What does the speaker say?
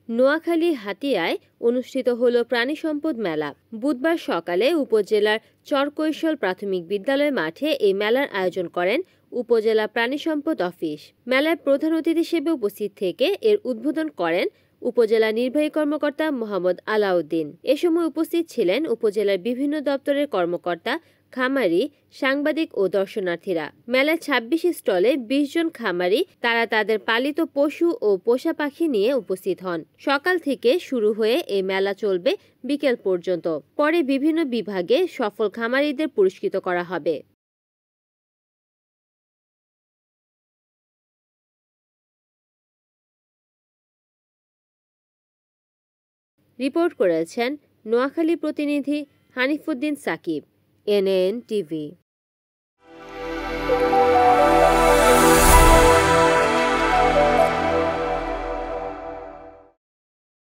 নোয়াখালী হাতিয়ায় অনুষ্ঠিত হলো প্রাণী সম্পদ মেলা। বুধবার সকালে উপজেলার চরকৈশল প্রাথমিক বিদ্যালয় মাঠে এই মেলার আয়োজন করেন উপজেলা প্রাণী সম্পদ অফিস। মেলায় প্রধান অতিথি হিসেবে উপস্থিত থেকে এর উদ্বোধন করেন উপজেলা নির্বাহী কর্মকর্তা মোহাম্মদ আলাউদ্দিন। এ সময় উপস্থিত ছিলেন উপজেলার বিভিন্ন দপ্তরের কর্মকর্তা, খামারি, সাংবাদিক ও দর্শনার্থীরা। মেলায় ২৬ স্টলে ২০ জন খামারি তারা তাদের পালিত পশু ও পোষা পাখি নিয়ে উপস্থিত হন। সকাল থেকে শুরু হয়ে এই মেলা চলবে বিকেল পর্যন্ত। পরে বিভিন্ন বিভাগে সফল খামারিদের পুরস্কৃত করা হবে। রিপোর্ট করেছেন নোয়াখালী প্রতিনিধি হানিফুদ্দিন সাকিব, এনএন টিভি।